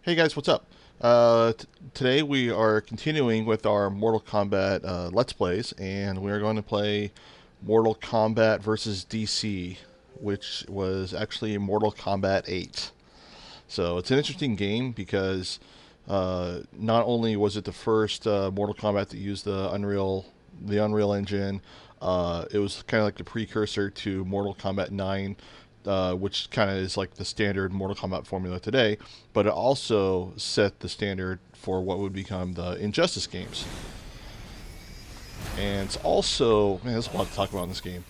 Hey guys, what's up? Today we are continuing with our Mortal Kombat Let's Plays, and we are going to play Mortal Kombat versus DC, which was actually Mortal Kombat 8. So it's an interesting game because not only was it the first Mortal Kombat that used the Unreal Engine, it was kind of like the precursor to Mortal Kombat 9, which kind of is like the standard Mortal Kombat formula today, but it also set the standard for what would become the Injustice games. And it's also, man, there's a lot to talk about in this game.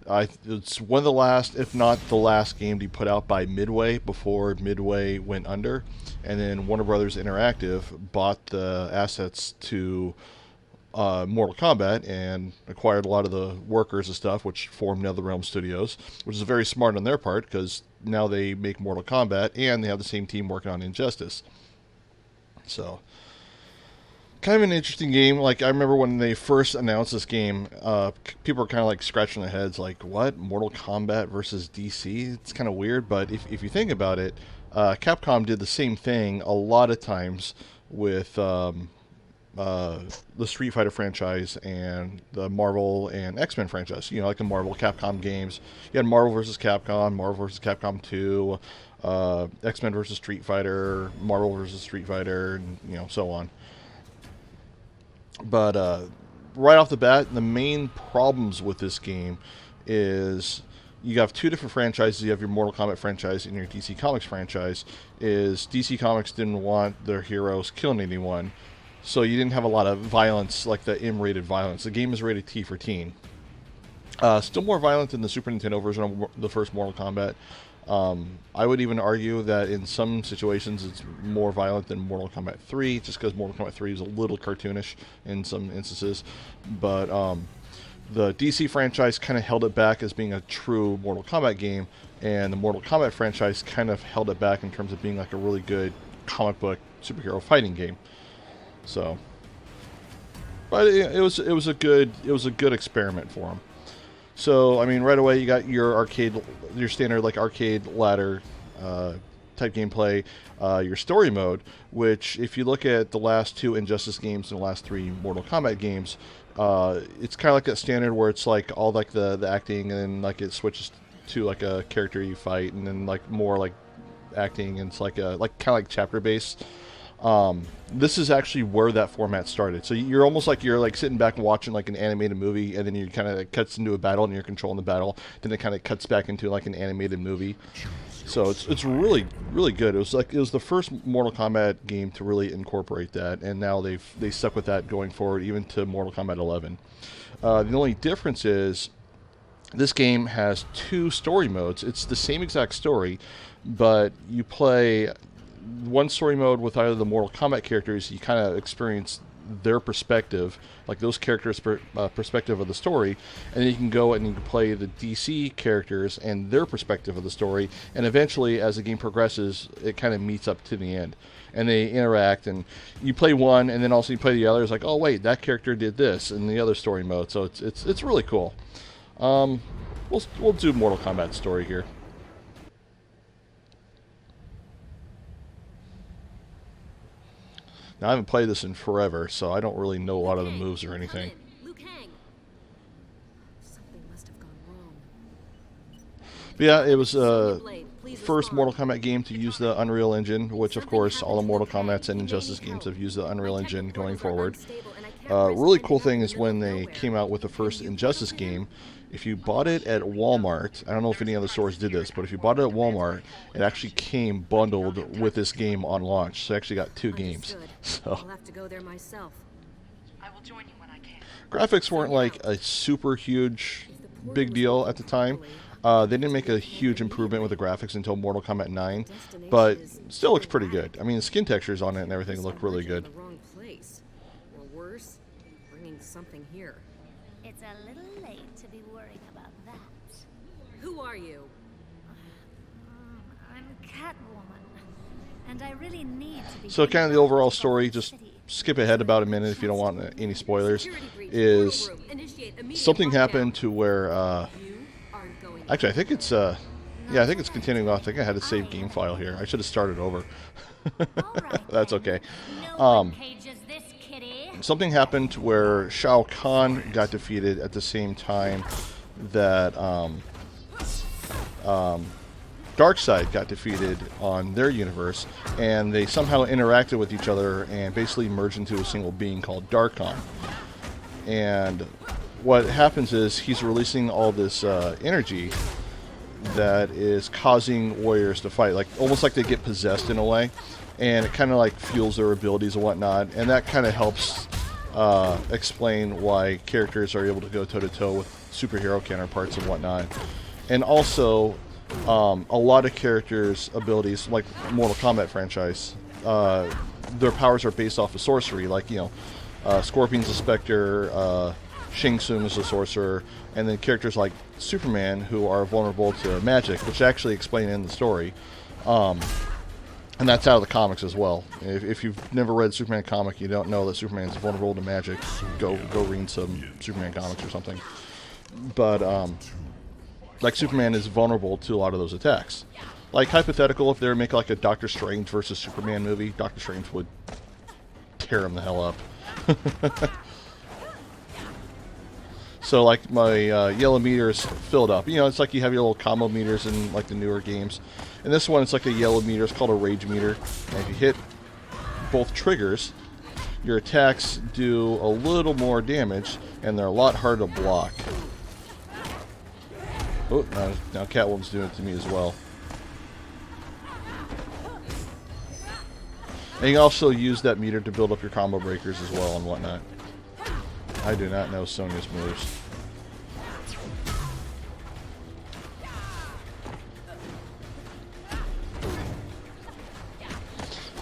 It's one of the last, if not the last game to be put out by Midway before Midway went under. And then Warner Brothers Interactive bought the assets to Mortal Kombat and acquired a lot of the workers and stuff, which formed NetherRealm Studios, which is very smart on their part because now they make Mortal Kombat and they have the same team working on Injustice. So, kind of an interesting game. Like, I remember when they first announced this game, people were kind of like scratching their heads, like, what? Mortal Kombat versus DC? It's kind of weird, but if you think about it, Capcom did the same thing a lot of times with the Street Fighter franchise and the Marvel and X-Men franchise. You know, like the Marvel Capcom games. You had Marvel vs. Capcom, Marvel vs. Capcom 2, X-Men vs. Street Fighter, Marvel vs. Street Fighter, and so on. But right off the bat, the main problems with this game is you have two different franchises. You have your Mortal Kombat franchise and your DC Comics franchise. Is DC Comics didn't want their heroes killing anyone, so you didn't have a lot of violence, like the M-rated violence. The game is rated T for teen. Still more violent than the Super Nintendo version of the first Mortal Kombat. I would even argue that in some situations it's more violent than Mortal Kombat 3, just because Mortal Kombat 3 is a little cartoonish in some instances. But the DC franchise kind of held it back as being a true Mortal Kombat game, and the Mortal Kombat franchise kind of held it back in terms of being like a really good comic book superhero fighting game. So, but it was a good experiment for them. So, I mean, right away you got your standard like arcade ladder type gameplay, your story mode, which if you look at the last two Injustice games and the last three Mortal Kombat games, it's kind of like that standard where it's like all like the acting, and then like it switches to like a character you fight, and then like more like acting, and it's like kind of like chapter based. This is actually where that format started. So you're almost like you're like sitting back and watching like an animated movie, and then you kind of cuts into a battle, and you're controlling the battle. Then it kind of cuts back into like an animated movie. So it's really good. It was the first Mortal Kombat game to really incorporate that, and now they stuck with that going forward, even to Mortal Kombat 11. The only difference is this game has two story modes. It's the same exact story, but you play one story mode with either the Mortal Kombat characters. You kind of experience their perspective, like those characters' perspective of the story, and then you can go and you can play the DC characters and their perspective of the story, and eventually as the game progresses it kind of meets up to the end and they interact, and you play one and then also you play the other. It's like, oh wait, that character did this in the other story mode. So it's really cool. We'll do Mortal Kombat story here. Now, I haven't played this in forever, so I don't really know a lot of the moves or anything. But yeah, it was first Mortal Kombat game to use the Unreal Engine, which of course all the Mortal Kombat and Injustice games have used the Unreal Engine going forward. Really cool thing is when they came out with the first Injustice game, if you bought it at Walmart, I don't know if any other stores did this, but if you bought it at Walmart, it actually came bundled with this game on launch. So you actually got two games. So I'll have to go there myself. I will join you when I can. Graphics weren't like a super huge big deal at the time. They didn't make a huge improvement with the graphics until Mortal Kombat 9, but still looks pretty good. I mean, the skin textures on it and everything look really good. Or worse, bringing something here. It's a little late to be worrying about that. Who are you? I'm Catwoman, and I really need to be. So kind of the overall story, just skip ahead about a minute if you don't want any spoilers, is something happened to where, actually I think it's, Yeah, I think it's continuing on. I think I had a save game file here. I should have started over. That's okay. Something happened where Shao Kahn got defeated at the same time that Darkseid got defeated on their universe, and they somehow interacted with each other and basically merged into a single being called Darkon. And what happens is he's releasing all this energy that is causing warriors to fight, like almost like they get possessed in a way, and it kind of like fuels their abilities and whatnot, and that kind of helps explain why characters are able to go toe-to-toe with superhero counterparts and whatnot. And also a lot of characters' abilities, like Mortal Kombat franchise, their powers are based off of sorcery, like, you know, Scorpion's a Spectre, Shang Tsung is a sorcerer, and then characters like Superman, who are vulnerable to magic, which actually explain in the story. And that's out of the comics as well. If you've never read Superman comic, you don't know that Superman's vulnerable to magic, go read some Superman comics or something. But like, Superman is vulnerable to a lot of those attacks. Like, hypothetical, if they were making like a Doctor Strange versus Superman movie, Doctor Strange would tear him the hell up. So, like, my yellow meters filled up. You know, it's like you have your little combo meters in, like, the newer games. And this one, it's like a yellow meter. It's called a rage meter. And if you hit both triggers, your attacks do a little more damage, and they're a lot harder to block. Oh, now Catwoman's doing it to me as well. And you can also use that meter to build up your combo breakers as well and whatnot. I do not know Sonya's moves.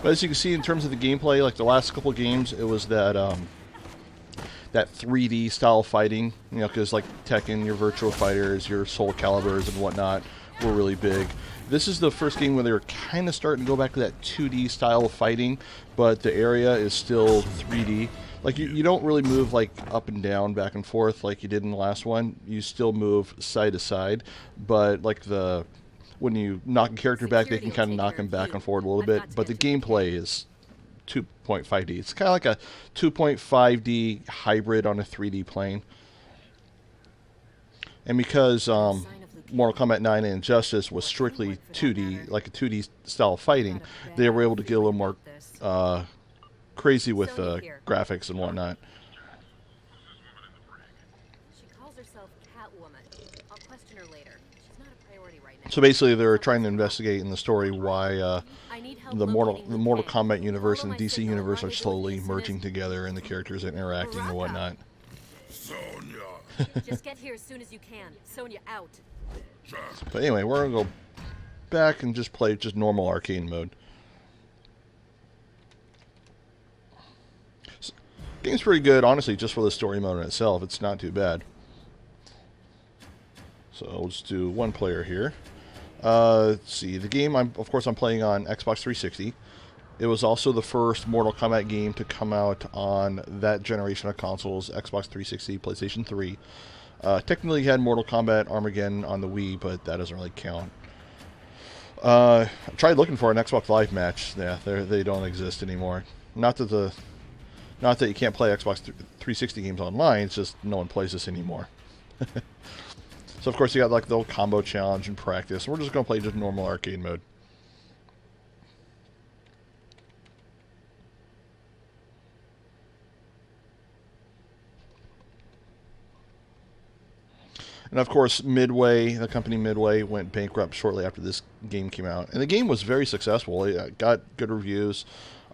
But as you can see, in terms of the gameplay, like the last couple games, it was that that 3D style fighting. You know, because like Tekken, your Virtual Fighters, your Soul Calibers and whatnot were really big. This is the first game where they were kind of starting to go back to that 2D style of fighting, but the area is still 3D. Like, you don't really move, like, up and down, back and forth like you did in the last one. You still move side to side, but, like, when you knock a character back, they can kind of knock him back and forward a little bit. But the gameplay is 2.5D. It's kind of like a 2.5D hybrid on a 3D plane. And because Mortal Kombat 9 and Injustice was strictly 2D, like a 2D style of fighting, they were able to get a little more crazy with graphics and whatnot. She calls herself Catwoman. I'll question her later. She's not a priority right now. So basically, they're trying to investigate in the story why the Mortal Kombat universe and DC universe are slowly merging together, and the characters are interacting and whatnot. Just get here as soon as you can. Sonya out. But anyway, we're gonna go back and just play just normal arcade mode. Game's pretty good, honestly, just for the story mode in itself. It's not too bad. So we'll just do one player here. Let's see. The game, of course, I'm playing on Xbox 360. It was also the first Mortal Kombat game to come out on that generation of consoles, Xbox 360, PlayStation 3. Technically had Mortal Kombat Armageddon on the Wii, but that doesn't really count. I tried looking for an Xbox Live match. Yeah, they don't exist anymore. Not that you can't play Xbox 360 games online, it's just no one plays this anymore. So, of course, you got like the old combo challenge and practice. We're just going to play just normal arcade mode. And, of course, Midway, the company Midway, went bankrupt shortly after this game came out. And the game was very successful. It got good reviews.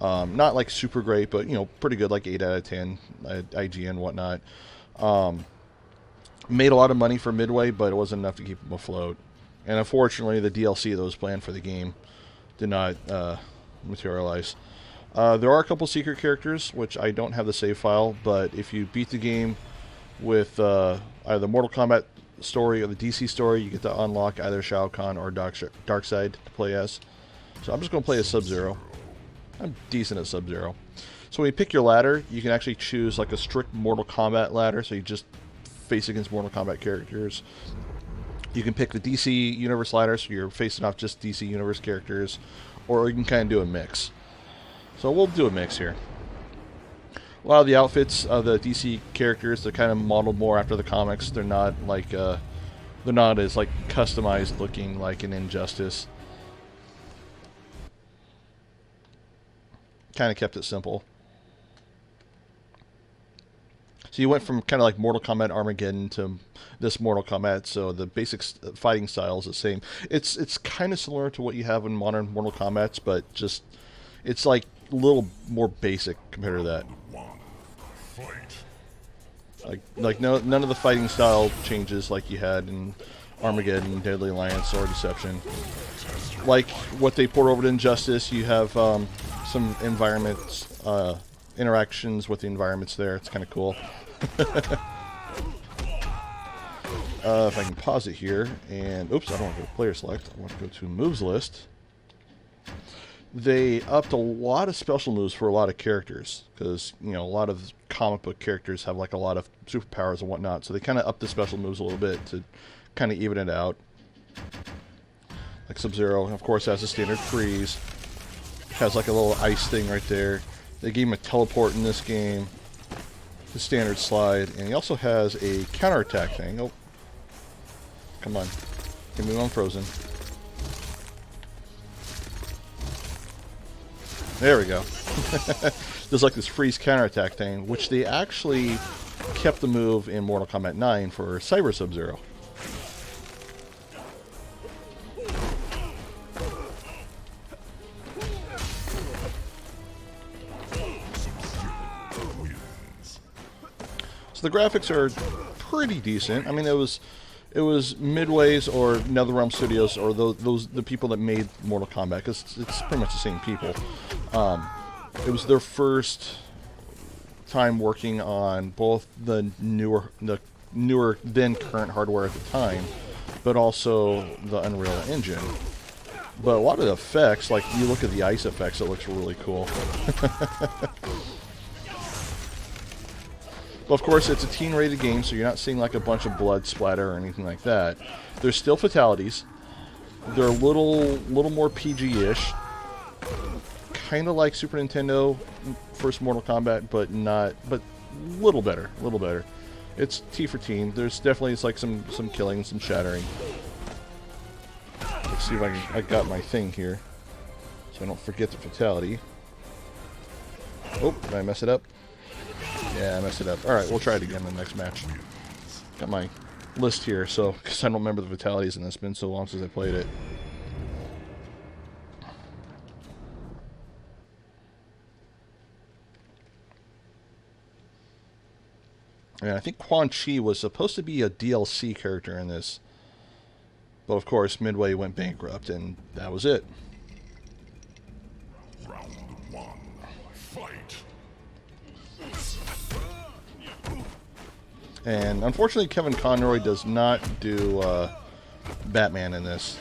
Not like super great, but, you know, pretty good, like 8 out of 10 at IGN and whatnot. Made a lot of money for Midway, but it wasn't enough to keep them afloat. And unfortunately, the DLC that was planned for the game did not materialize. There are a couple secret characters, which I don't have the save file, but if you beat the game with either the Mortal Kombat story or the DC story, you get to unlock either Shao Kahn or Darkseid to play as. So I'm just going to play as Sub-Zero. I'm decent at Sub-Zero. So when you pick your ladder, you can actually choose like a strict Mortal Kombat ladder, so you just face against Mortal Kombat characters. You can pick the DC Universe ladder, so you're facing off just DC Universe characters, or you can kind of do a mix. So we'll do a mix here. A lot of the outfits of the DC characters, they're kind of modeled more after the comics. They're not like they're not as like customized looking like in Injustice. Kind of kept it simple. So you went from kind of like Mortal Kombat Armageddon to this Mortal Kombat, so the basic fighting style is the same. It's kind of similar to what you have in modern Mortal Kombats, but just it's like a little more basic compared to that. Like none of the fighting style changes like you had in Armageddon, Deadly Alliance, or Deception. Like what they poured over to Injustice, you have some environments, interactions with the environments there. It's kind of cool. If I can pause it here, and oops, I don't want to go to player select. I want to go to moves list. They upped a lot of special moves for a lot of characters because, you know, a lot of comic book characters have like a lot of superpowers and whatnot. So they kind of upped the special moves a little bit to kind of even it out. Like Sub-Zero, of course, has a standard freeze. Has like a little ice thing right there. They gave him a teleport in this game. The standard slide, and he also has a counterattack thing. Oh, come on, give me one frozen. There we go. There's like this freeze counterattack thing, which they actually kept the move in Mortal Kombat 9 for Cyber Sub-Zero. The graphics are pretty decent. I mean, it was Midway's or NetherRealm Studios or the people that made Mortal Kombat, because it's pretty much the same people. It was their first time working on both the newer then current hardware at the time, but also the Unreal Engine. But a lot of the effects, like you look at the ice effects, it looks really cool. Well, of course, it's a teen-rated game, so you're not seeing like a bunch of blood splatter or anything like that. There's still fatalities. They're a little more PG-ish, kind of like Super Nintendo first Mortal Kombat, but little better, little better. It's T for teen. There's definitely like some killing, some shattering. Let's see if I got my thing here, so I don't forget the fatality. Oh, did I mess it up? Yeah, I messed it up. Alright, we'll try it again in the next match. Got my list here, so because I don't remember the fatalities, and it's been so long since I played it. And I think Quan Chi was supposed to be a DLC character in this. But of course, Midway went bankrupt, and that was it. Round one, fight. And unfortunately, Kevin Conroy does not do Batman in this.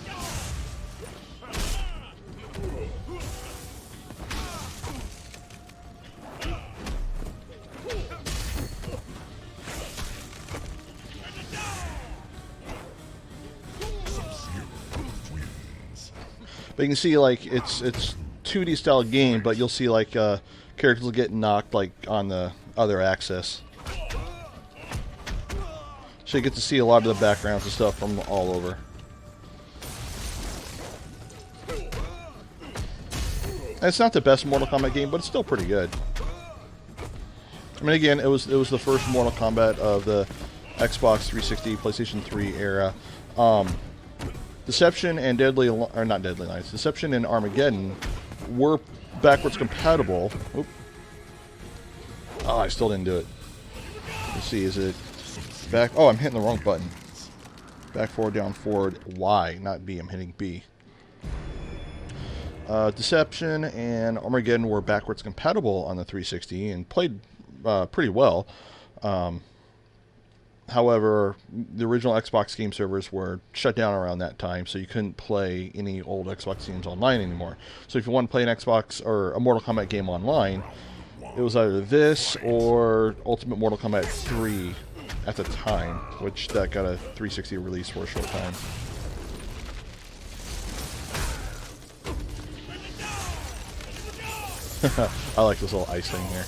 But you can see, like, it's 2D style game, but you'll see like characters will get knocked like on the other axis. So you get to see a lot of the backgrounds and stuff from all over. And it's not the best Mortal Kombat game, but it's still pretty good. I mean, again, it was the first Mortal Kombat of the Xbox 360, PlayStation 3 era. Deception and Deception and Armageddon were backwards compatible. Oop. Oh, I still didn't do it. Let's see, is it back? Oh, I'm hitting the wrong button. Back, forward, down, forward, Y, not B. I'm hitting B. Deception and Armageddon were backwards compatible on the 360 and played pretty well. However, the original Xbox game servers were shut down around that time, so you couldn't play any old Xbox games online anymore. So if you want to play an Xbox or a Mortal Kombat game online, it was either this or Ultimate Mortal Kombat 3 at the time, which that got a 360 release for a short time. I like this little ice thing here.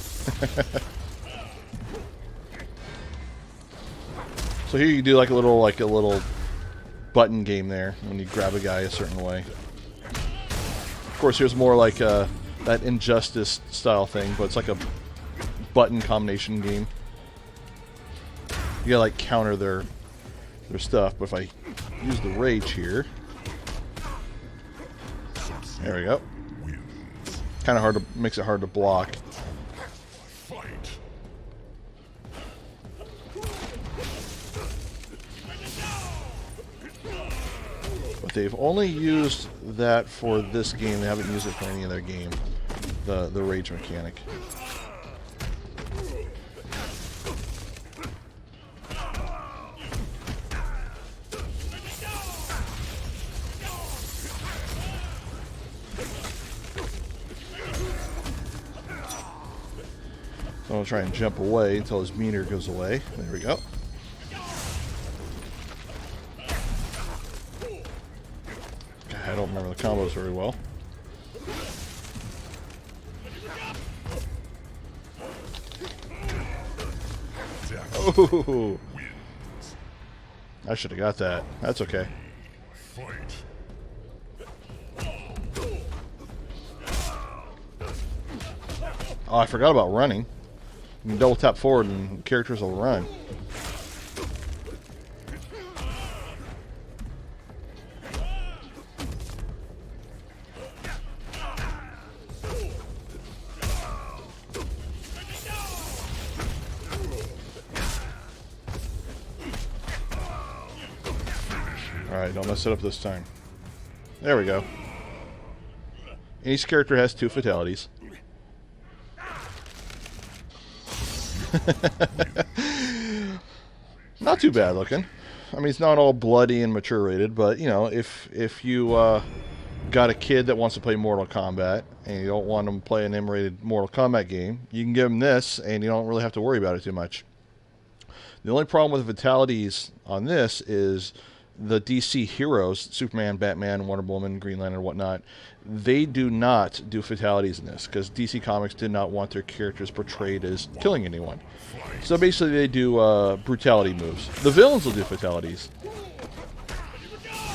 So here you do like a little button game there when you grab a guy a certain way. Of course, here's more like that Injustice style thing, but it's like a button combination game. You gotta like counter their stuff. But if I use the rage here, there we go. Kind of hard to makes it hard to block. Fight. But they've only used that for this game. They haven't used it for any other game. The rage mechanic. So I'm going to try and jump away until his meter goes away. There we go. God, I don't remember the combos very well. Oh! I should have got that. That's okay. Fight. Oh, I forgot about running. You can double tap forward and characters will run. Alright, don't mess it up this time. There we go. Each character has 2 fatalities. Not too bad looking. I mean, it's not all bloody and mature rated, but you know, if you got a kid that wants to play Mortal Kombat and you don't want them to play an M-rated Mortal Kombat game, you can give them this, and you don't really have to worry about it too much. The only problem with the fatalities on this is the DC heroes, Superman, Batman, Wonder Woman, Green Lantern, and whatnot, they do not do fatalities in this because DC Comics did not want their characters portrayed as killing anyone. So basically they do brutality moves. The villains will do fatalities,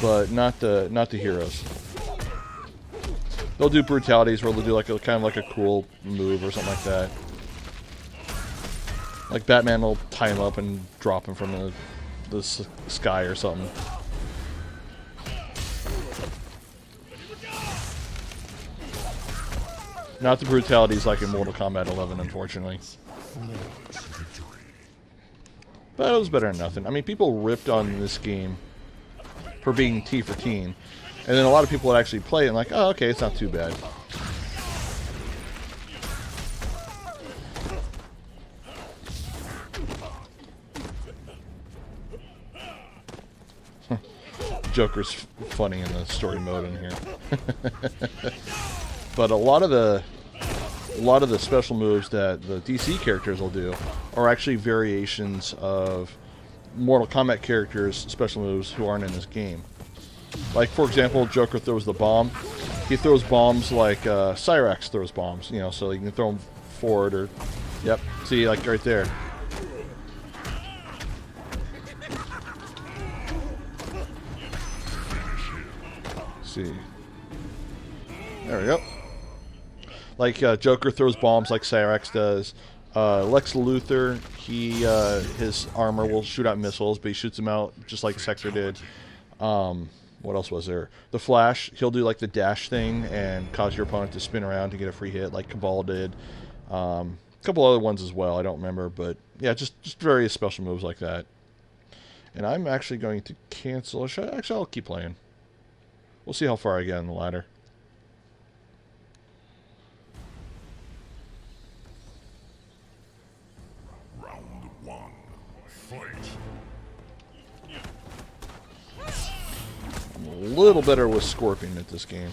but not the heroes. They'll do brutalities where they'll do like a kind of like a cool move or something like that. Like Batman will tie him up and drop him from the sky or something. Not the brutalities like in Mortal Kombat 11, unfortunately. But it was better than nothing. I mean, people ripped on this game for being T for teen. And then a lot of people would actually play it and like, oh, okay, it's not too bad. Joker's funny in the story mode in here. But a lot of the special moves that the DC characters will do are actually variations of Mortal Kombat characters' special moves who aren't in this game. Like, for example, Joker throws the bomb. He throws bombs like Cyrax throws bombs, you know, so you can throw them forward or... Yep, see, like right there. See. There we go. Like Joker throws bombs like Cyrax does. Lex Luthor, his armor will shoot out missiles, but he shoots them out just like Sector did. What else was there? The Flash, he'll do like the dash thing and cause your opponent to spin around to get a free hit, like Cabal did. A couple other ones as well, I don't remember, but yeah, just various special moves like that. And I'm actually going to cancel. Actually, I'll keep playing. We'll see how far I get on the ladder. Round 1. Fight. I'm a little better with Scorpion at this game.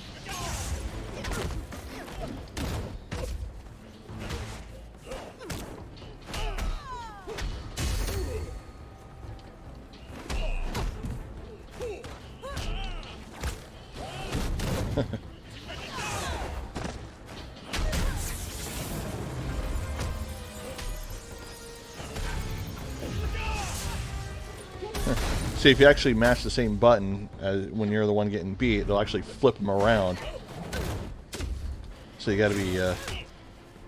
See, if you actually mash the same button as when you're the one getting beat, they'll actually flip them around. So you got to be.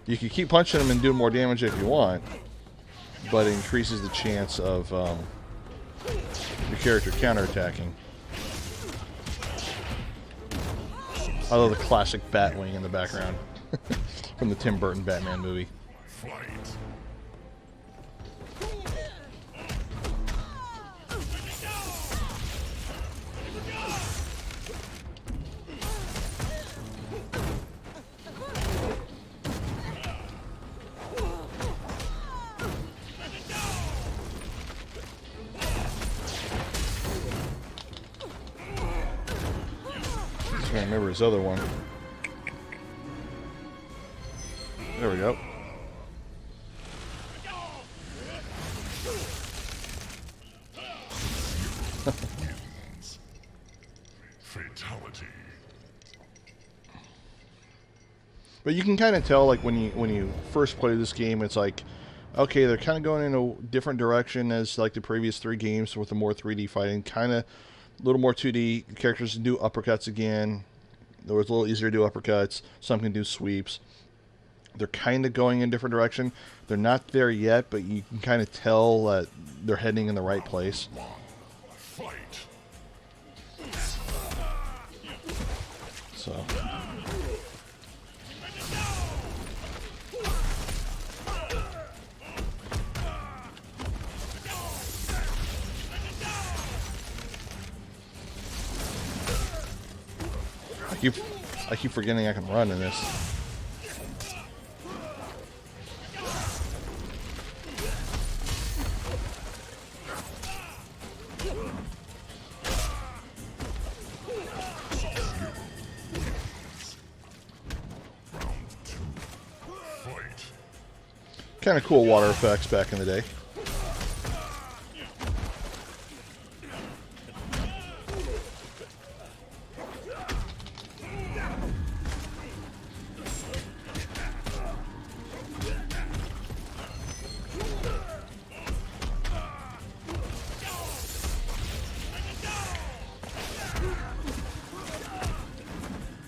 You can keep punching them and doing more damage if you want, but it increases the chance of your character counterattacking. I love the classic Batwing in the background from the Tim Burton Batman movie. Fight. I can't remember his other one. There we go. Fatality. But you can kind of tell, like, when you first play this game, it's like, okay, they're kind of going in a different direction as like the previous 3 games with the more 3D fighting, kind of a little more 2D. Characters can do uppercuts again. It was a little easier to do uppercuts. Some can do sweeps. They're kind of going in a different direction. They're not there yet, but you can kind of tell that they're heading in the right place. Fight. So. I keep forgetting I can run in this. Kind of cool water effects back in the day.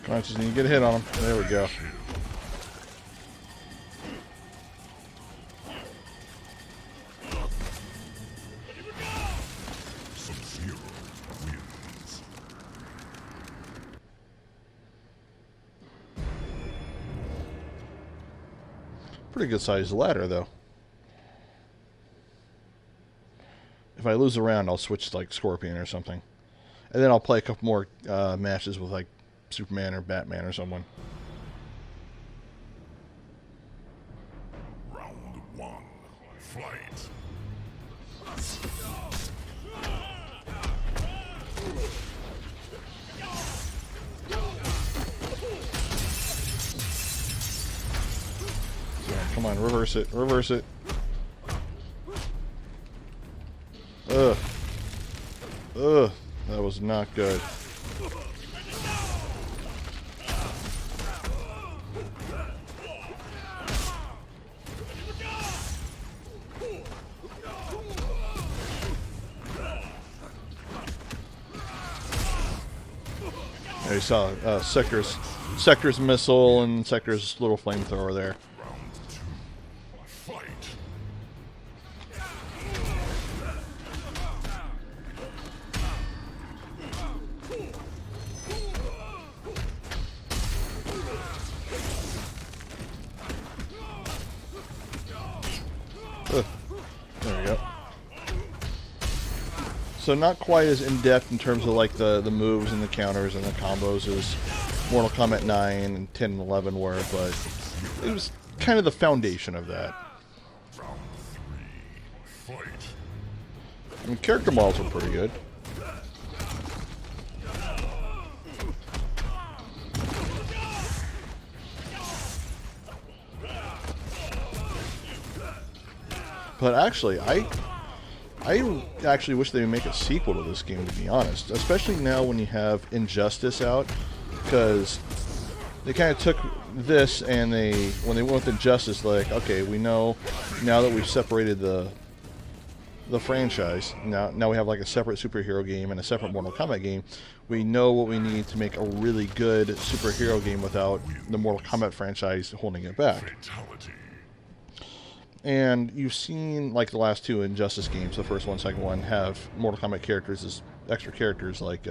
Come on, just need to get a hit on him. There we go. Pretty good sized ladder, though. If I lose a round, I'll switch to like Scorpion or something, and then I'll play a couple more matches with like Superman or Batman or someone. Round 1. Fight. Come on, reverse it, reverse it. Ugh. Ugh, that was not good. There you saw Sector's missile and Sector's little flamethrower there. Fight. There we go. So not quite as in-depth in terms of like the moves and the counters and the combos as Mortal Kombat 9 and 10 and 11 were, but it was kind of the foundation of that. Round 3. Fight. I mean, character models were pretty good. But actually, I actually wish they would make a sequel to this game, to be honest. Especially now when you have Injustice out, because they kind of took this and when they went with Injustice, like, okay, we know now that we've separated the franchise, now we have like a separate superhero game and a separate Mortal Kombat game. We know what we need to make a really good superhero game without the Mortal Kombat franchise holding it back. Fatality. And you've seen, like, the last two Injustice games, the first one, second one, have Mortal Kombat characters as extra characters like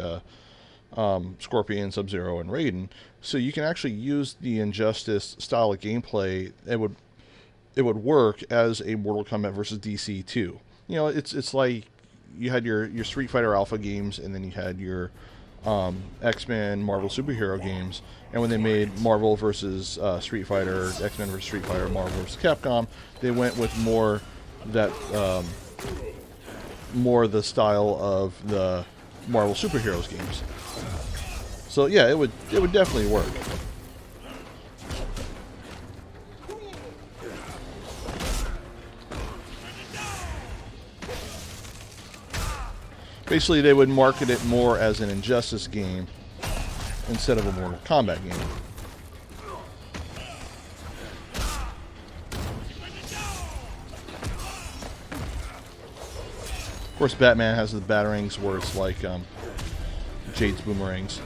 Scorpion, Sub-Zero, and Raiden. So you can actually use the Injustice style of gameplay. It would work as a Mortal Kombat versus DC 2. You know, it's like you had your Street Fighter Alpha games, and then you had your X-Men, Marvel superhero games, and when they made Marvel versus Street Fighter, X-Men versus Street Fighter, Marvel versus Capcom, they went with more the style of the Marvel superheroes games. So yeah, it would definitely work. Basically, they would market it more as an Injustice game instead of a Mortal Kombat game. Of course, Batman has the batarangs where it's like Jade's boomerangs.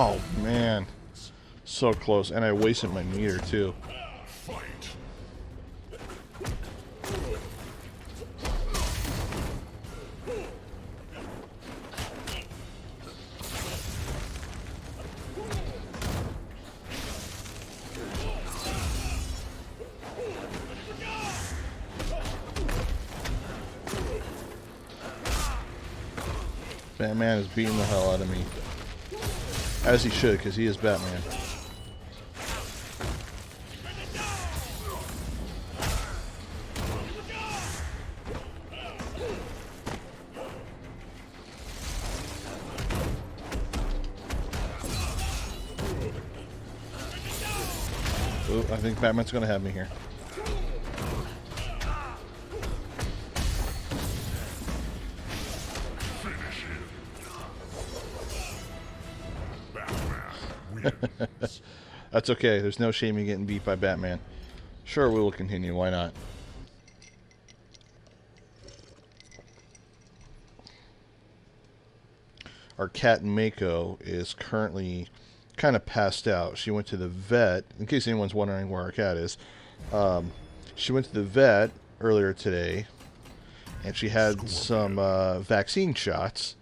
Oh, man. So close. And I wasted my meter, too. Fight. Batman is beating the hell out of me. As he should, because he is Batman. Ooh, I think Batman's going to have me here. That's okay. There's no shame in getting beat by Batman. Sure, we will continue. Why not? Our cat Mako is currently kind of passed out. She went to the vet. In case anyone's wondering where our cat is, she went to the vet earlier today, and she had some vaccine shots,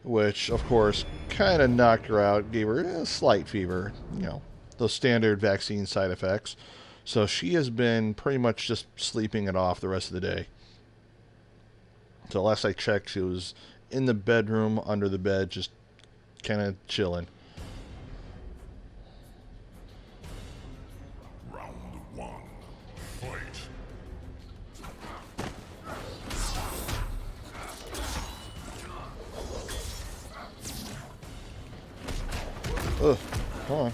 which, of course, kind of knocked her out, gave her a slight fever, you know, those standard vaccine side effects. So she has been pretty much just sleeping it off the rest of the day. So last I checked, she was in the bedroom, under the bed, just kind of chilling. Round one. Fight. Ugh, come on.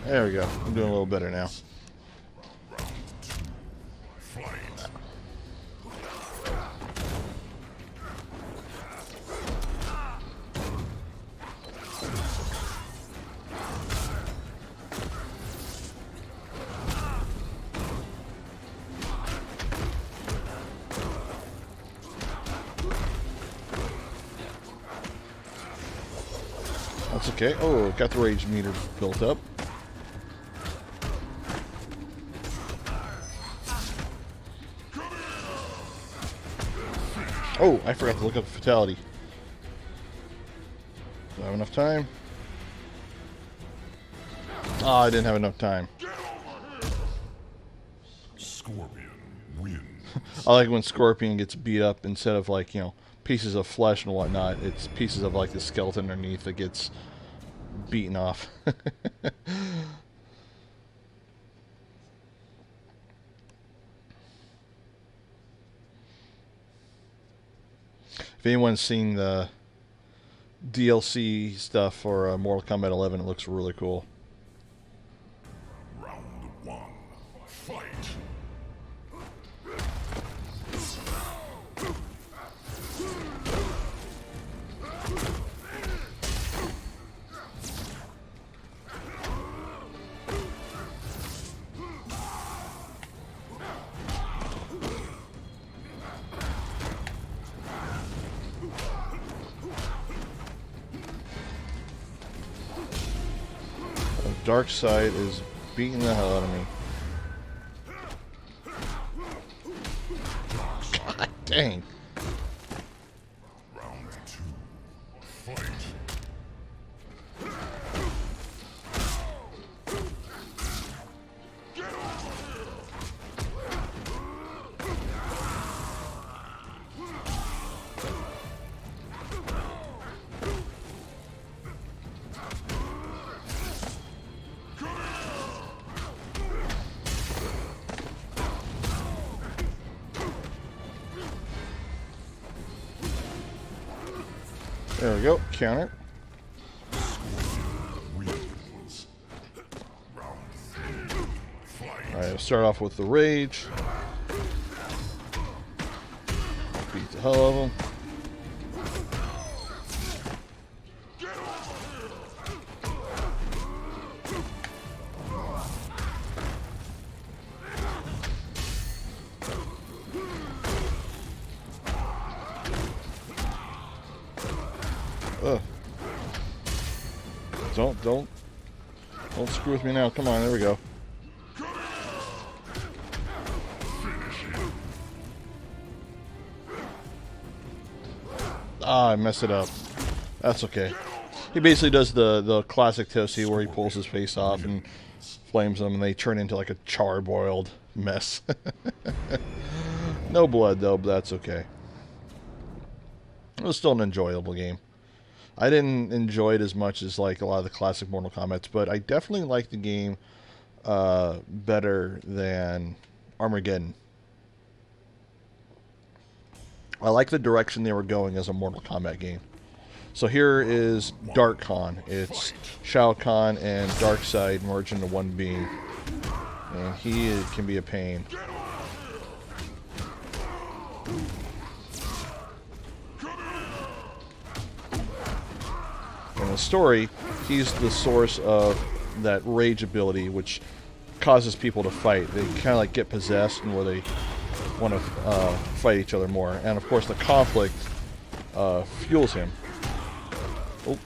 There we go. I'm doing a little better now. Fight. That's okay. Oh, got the rage meter built up. Oh, I forgot to look up the fatality. Do I have enough time? Oh, I didn't have enough time. Scorpion wins. I like when Scorpion gets beat up, instead of like, you know, pieces of flesh and whatnot, it's pieces of like the skeleton underneath that gets beaten off. If anyone's seen the DLC stuff for Mortal Kombat 11, it looks really cool. Round one. Fight. Dark Side is beating the hell out of me. God dang. Round two. Fight. There we go. Counter. Wins. Round three. Fight. Alright, I'll start off with the Rage. Beat the hell of him. Ugh. Don't screw with me now. Come on, there we go. Ah, I messed it up. That's okay. He basically does the classic Toasty where he pulls his face off and flames them, and they turn into like a char-boiled mess. No blood though, but that's okay. It was still an enjoyable game. I didn't enjoy it as much as like a lot of the classic Mortal Kombat, but I definitely liked the game better than Armageddon. I like the direction they were going as a Mortal Kombat game. So here is Dark Khan. It's Shao Kahn and Darkseid merged into one being. And he can be a pain. In the story, he's the source of that rage ability, which causes people to fight. They kind of like get possessed, and where they want to fight each other more. And of course, the conflict fuels him. Oh.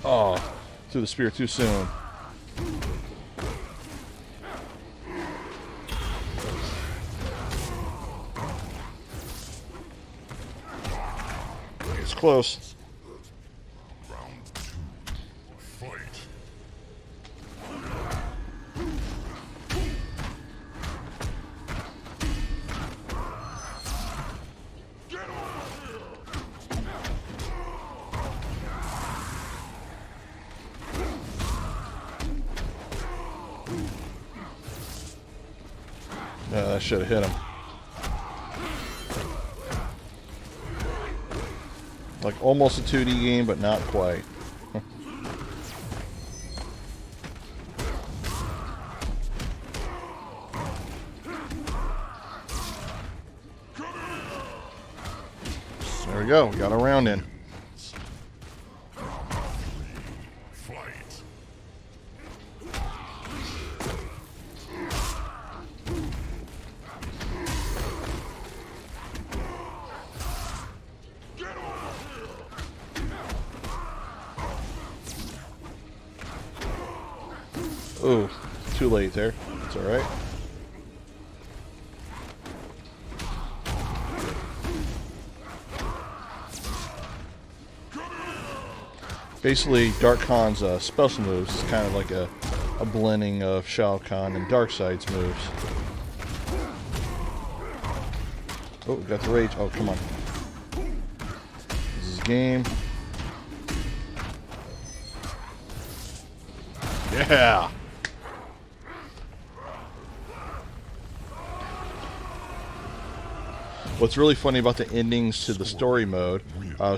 Oh, threw the spear too soon. It's close. Round two. Fight. Yeah, that should have hit him. Like almost a 2D game, but not quite. There we go. We got a round in. Fight. Ooh, too late there. It's alright. Basically, Dark Khan's special moves is kind of like a blending of Shao Kahn and Darkseid's moves. Oh, we got the rage. Oh, come on. This is game. Yeah! What's really funny about the endings to the story mode,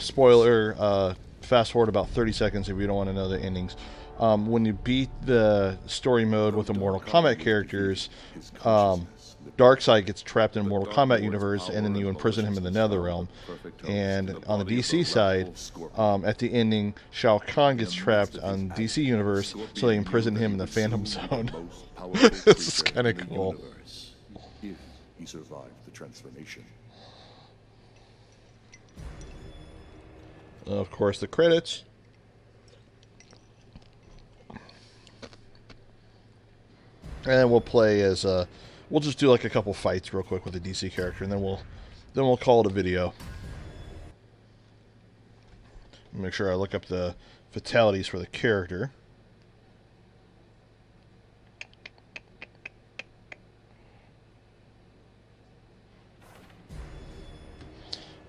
spoiler, fast forward about 30 seconds if you don't want to know the endings. When you beat the story mode with the Mortal Kombat characters, Darkseid gets trapped in the Mortal Kombat universe, and then you imprison him in the Netherrealm. And on the DC side, at the ending, Shao Kahn gets trapped on DC universe, so they imprison him in the Phantom Zone. This is kind of cool. If he survived the transformation. Of course, the credits. And we'll play as we'll just do like a couple fights real quick with a DC character, and then we'll call it a video. Make sure I look up the fatalities for the character.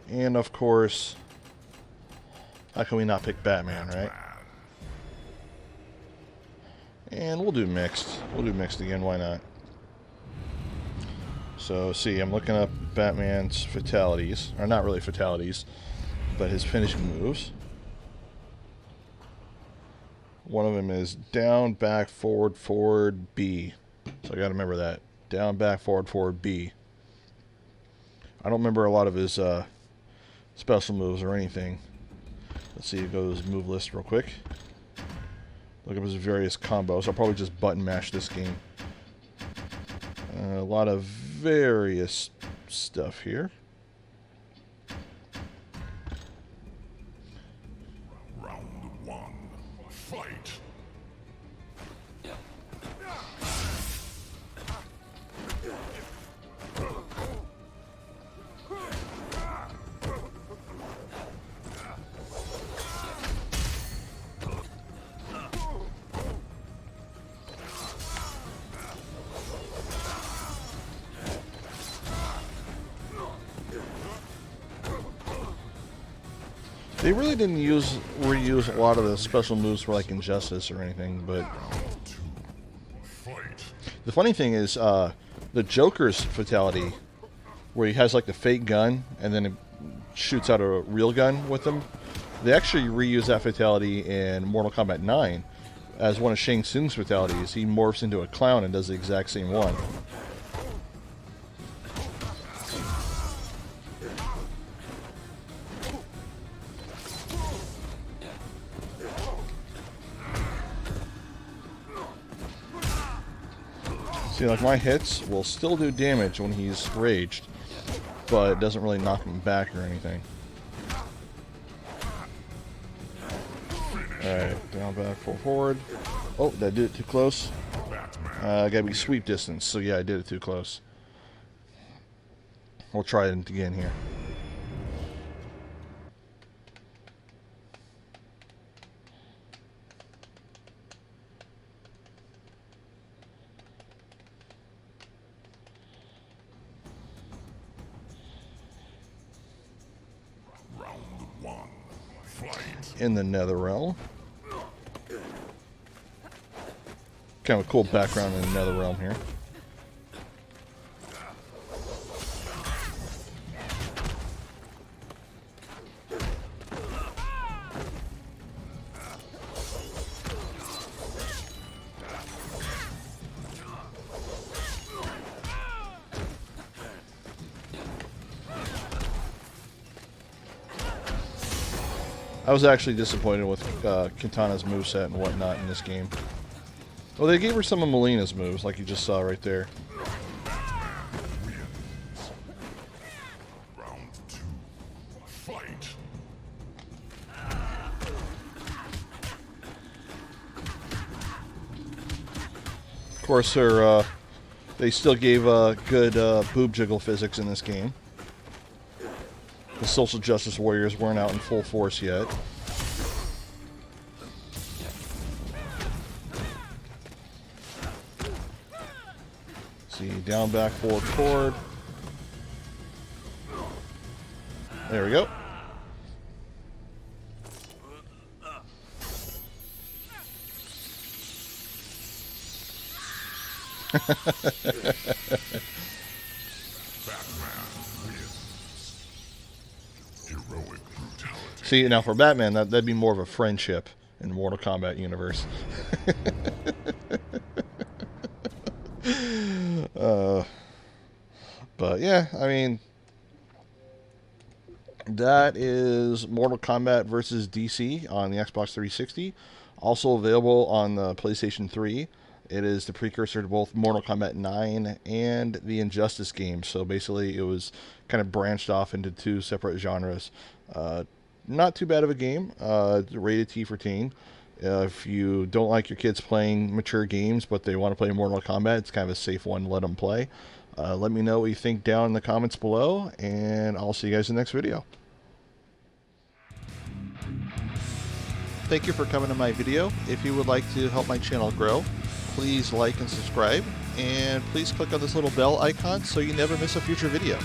And of course, how can we not pick Batman, right? And we'll do mixed. We'll do mixed again, why not? So, see, I'm looking up Batman's fatalities. Or not really fatalities, but his finishing moves. One of them is down, back, forward, forward, B. So I gotta remember that. Down, back, forward, B. I don't remember a lot of his special moves or anything. Let's see, it goes move list real quick. Look up his various combos. I'll probably just button mash this game. A lot of various stuff here. Round one. Fight. They really didn't reuse a lot of the special moves for like Injustice or anything, but the funny thing is the Joker's fatality, where he has like the fake gun and then it shoots out a real gun with him. They actually reuse that fatality in Mortal Kombat 9 as one of Shang Tsung's fatalities. He morphs into a clown and does the exact same one. See, like my hits will still do damage when he's raged, but it doesn't really knock him back or anything. Alright, down, back, forward. Oh, did I do it too close? Gotta be sweep distance, so yeah, I did it too close. We'll try it again here. In the Netherrealm. Kind of a cool background in the Netherrealm here. I was actually disappointed with Kitana's moveset and whatnot in this game. Well, they gave her some of Melina's moves, like you just saw right there. Round two. Fight. Of course, they still gave good boob jiggle physics in this game. The social justice warriors weren't out in full force yet. see, down, back, forward, forward. There we go. Heroic brutality. See, now for Batman, that'd be more of a friendship in the Mortal Kombat universe. But yeah, I mean, that is Mortal Kombat versus DC on the Xbox 360. Also available on the PlayStation 3. It is the precursor to both Mortal Kombat 9 and the Injustice games. So basically, it was kind of branched off into two separate genres. Not too bad of a game. Rated T for teen. If you don't like your kids playing mature games, but they want to play Mortal Kombat, it's kind of a safe one to let them play. Let me know what you think down in the comments below, and I'll see you guys in the next video. Thank you for coming to my video. If you would like to help my channel grow, please like and subscribe, and please click on this little bell icon so you never miss a future video.